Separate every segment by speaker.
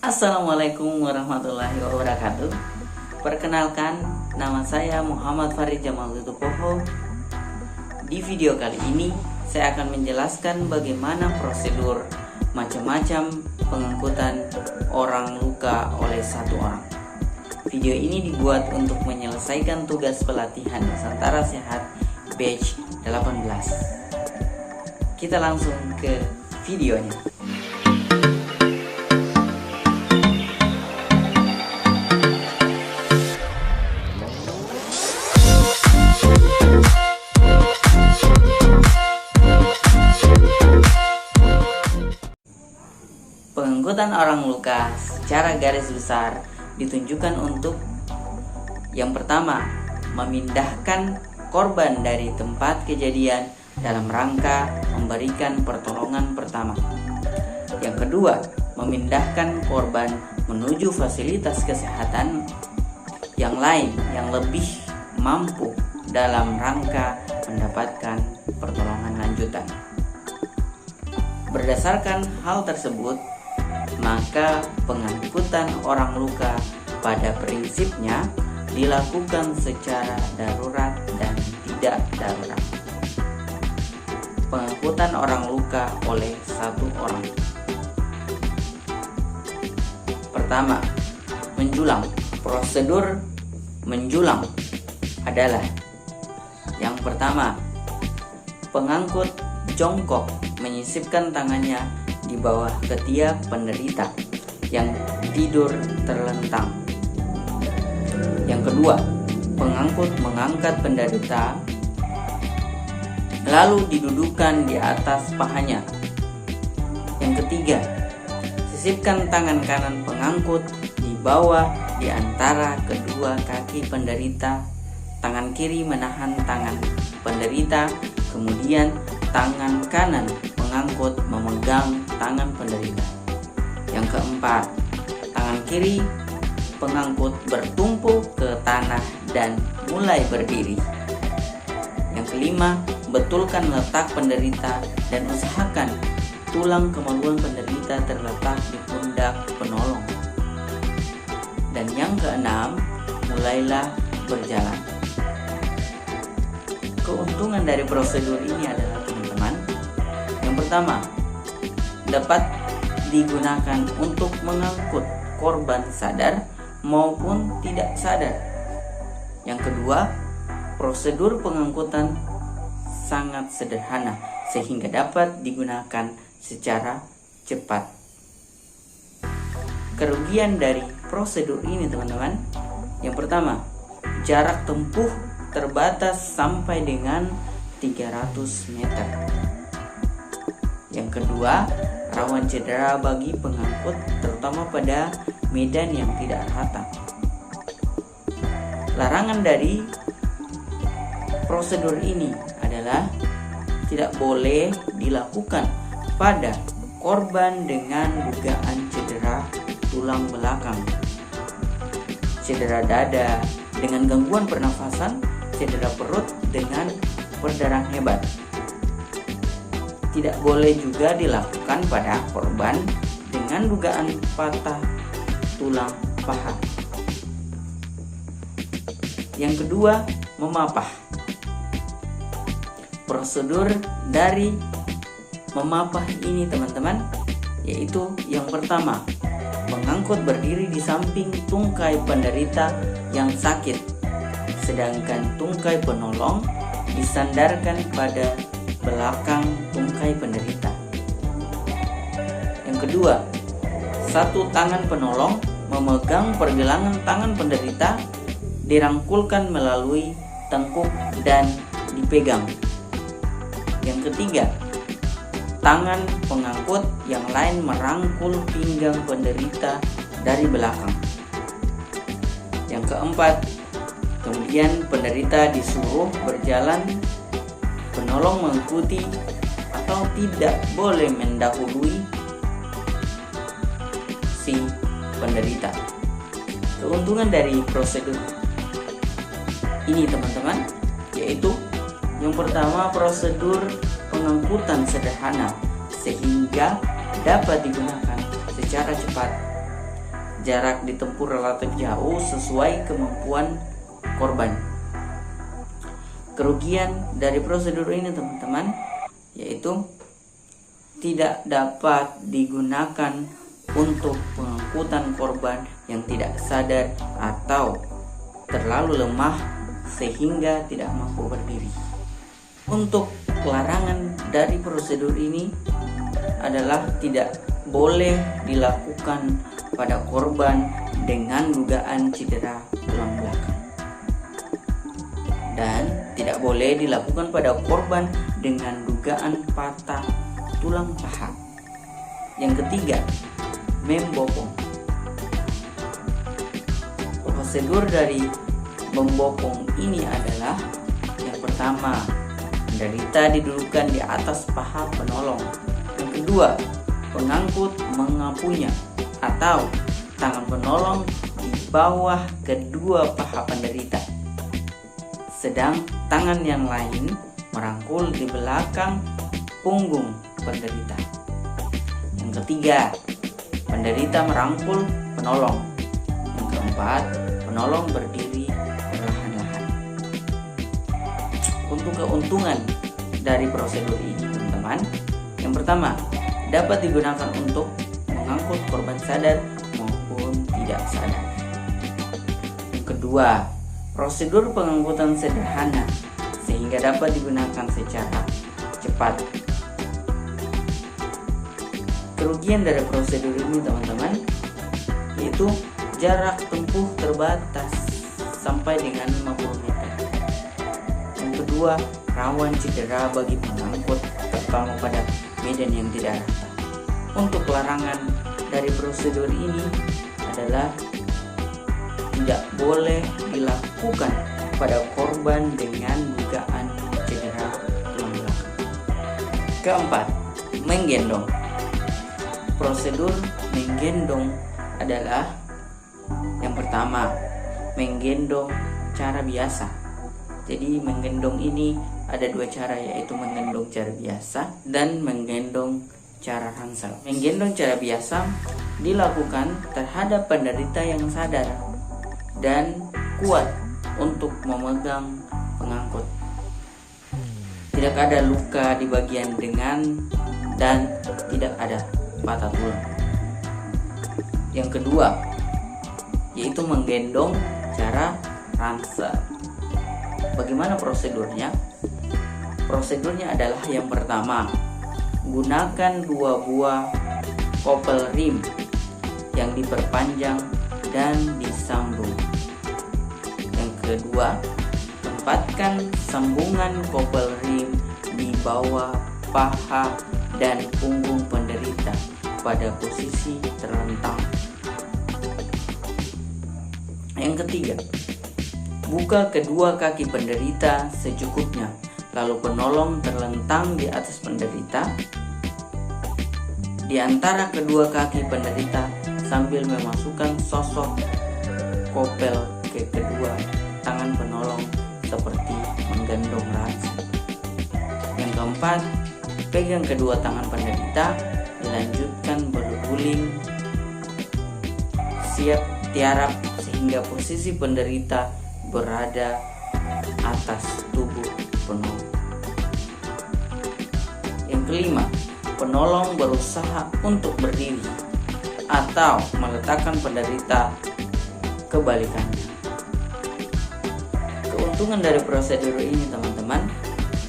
Speaker 1: Assalamualaikum warahmatullahi wabarakatuh. Perkenalkan, nama saya Muhammad Farid Jamal Tutupoho. Di video kali ini saya akan menjelaskan bagaimana prosedur macam-macam pengangkutan orang luka oleh satu orang. Video ini dibuat untuk menyelesaikan tugas pelatihan Nusantara Sehat batch 18. Kita langsung ke videonya. Pengangkutan orang luka secara garis besar ditunjukkan untuk yang pertama, memindahkan korban dari tempat kejadian dalam rangka memberikan pertolongan pertama. Yang kedua, memindahkan korban menuju fasilitas kesehatan yang lain yang lebih mampu dalam rangka mendapatkan pertolongan lanjutan. Berdasarkan hal tersebut, maka pengangkutan orang luka pada prinsipnya dilakukan secara darurat dan tidak darurat. Pengangkutan orang luka oleh satu orang. Pertama, menjulang. Prosedur menjulang adalah yang pertama, pengangkut jongkok menyisipkan tangannya di bawah ketiak penderita yang tidur terlentang. Yang kedua, pengangkut mengangkat penderita lalu didudukan di atas pahanya. Yang ketiga, sisipkan tangan kanan pengangkut di bawah di antara kedua kaki penderita. Tangan kiri menahan tangan penderita, kemudian tangan kanan pengangkut memegang tangan penderita. Yang keempat, tangan kiri pengangkut bertumpu ke tanah dan mulai berdiri. Yang kelima, betulkan letak penderita dan usahakan tulang kemaluan penderita terletak di pundak penolong. Dan yang keenam, mulailah berjalan. Keuntungan dari prosedur ini adalah teman-teman, yang pertama, dapat digunakan untuk mengangkut korban sadar maupun tidak sadar. Yang kedua, prosedur pengangkutan sangat sederhana sehingga dapat digunakan secara cepat. Kerugian dari prosedur ini teman-teman, yang pertama, jarak tempuh terbatas sampai dengan 300 meter. Yang kedua, rawan cedera bagi pengangkut terutama pada medan yang tidak rata. Larangan dari prosedur ini adalah tidak boleh dilakukan pada korban dengan dugaan cedera tulang belakang, cedera dada dengan gangguan pernafasan, cedera perut dengan perdarahan hebat. Tidak boleh juga dilakukan pada korban dengan dugaan patah tulang paha. Yang kedua, memapah. Prosedur dari memapah ini teman-teman, yaitu yang pertama, mengangkut berdiri di samping tungkai penderita yang sakit, sedangkan tungkai penolong disandarkan pada belakang tungkai penderita. Yang kedua, satu tangan penolong memegang pergelangan tangan penderita, dirangkulkan melalui tengkuk dan dipegang. Yang ketiga, tangan pengangkut yang lain merangkul pinggang penderita dari belakang. Yang keempat, kemudian penderita disuruh berjalan, penolong mengikuti atau tidak boleh mendahului si penderita. Keuntungan dari prosedur ini teman-teman, yaitu yang pertama, prosedur pengangkutan sederhana sehingga dapat digunakan secara cepat. jarak ditempuh relatif jauh sesuai kemampuan korban. Kerugian dari prosedur ini teman-teman yaitu tidak dapat digunakan untuk pengangkutan korban yang tidak sadar atau terlalu lemah sehingga tidak mampu berdiri. Untuk larangan dari prosedur ini adalah tidak boleh dilakukan pada korban dengan dugaan cedera tulang belakang, dan tidak boleh dilakukan pada korban dengan dugaan patah tulang paha. Yang ketiga, membopong. Prosedur dari membopong ini adalah yang pertama, penderita didudukkan di atas paha penolong. Yang kedua, pengangkut mengapunya atau tangan penolong di bawah kedua paha penderita, sedang tangan yang lain merangkul di belakang punggung penderita. Yang ketiga, penderita merangkul penolong. Yang keempat, penolong berdiri perlahan-lahan. Untuk keuntungan dari prosedur ini teman-teman, yang pertama, dapat digunakan untuk mengangkut korban sadar maupun tidak sadar. Yang kedua, prosedur pengangkutan sederhana sehingga dapat digunakan secara cepat. Kerugian dari prosedur ini teman-teman yaitu jarak tempuh terbatas sampai dengan 50 meter. Yang kedua, rawan cedera bagi pengangkut terutama pada medan yang tidak rata. Untuk larangan dari prosedur ini adalah tidak boleh dilakukan pada korban dengan dugaan cedera tulang belakang. Keempat, menggendong. Prosedur menggendong adalah yang pertama, menggendong cara biasa. Jadi menggendong ini ada dua cara, yaitu menggendong cara biasa dan menggendong cara ransel. Menggendong cara biasa dilakukan terhadap penderita yang sadar dan kuat untuk memegang pengangkut. Tidak ada luka di bagian lengan dan tidak ada patah tulang. Yang kedua, yaitu menggendong cara ransel. Bagaimana prosedurnya? Prosedurnya adalah yang pertama, gunakan 2 buah kopel rim yang diperpanjang dan disambung. Yang kedua, tempatkan sambungan kopel rim di bawah paha dan punggung penderita pada posisi terlentang. Yang ketiga, buka kedua kaki penderita secukupnya, lalu penolong terlentang di atas penderita di antara kedua kaki penderita sambil memasukkan sosok kopel ke kedua tangan penolong seperti menggendong ransel. Yang keempat, pegang kedua tangan penderita, dilanjutkan berguling siap tiarap sehingga posisi penderita berada atas tubuh penolong. Yang kelima, penolong berusaha untuk berdiri atau meletakkan penderita kebalikannya. Keuntungan dari prosedur ini teman-teman,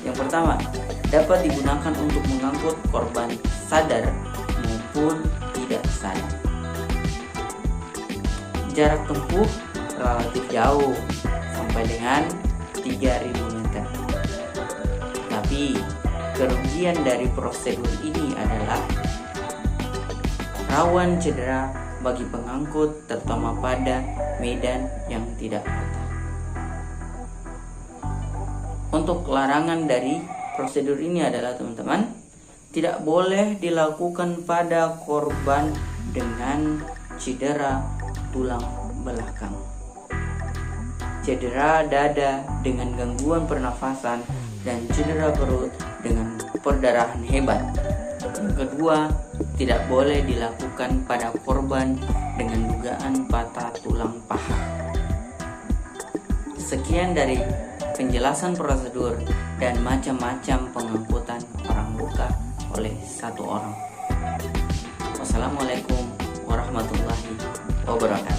Speaker 1: yang pertama, dapat digunakan untuk mengangkut korban sadar maupun tidak sadar. Jarak tempuh relatif jauh sampai dengan 3.000 meter. Tapi kerugian dari prosedur ini adalah rawan cedera bagi pengangkut terutama pada medan yang tidak rata. Untuk larangan dari prosedur ini adalah teman-teman, tidak boleh dilakukan pada korban dengan cedera tulang belakang, cedera dada dengan gangguan pernafasan, dan cedera perut dengan perdarahan hebat. Yang kedua, tidak boleh dilakukan pada korban dengan dugaan patah tulang paha. Sekian dari penjelasan prosedur dan macam-macam pengangkutan orang luka oleh satu orang. Wassalamualaikum warahmatullahi wabarakatuh.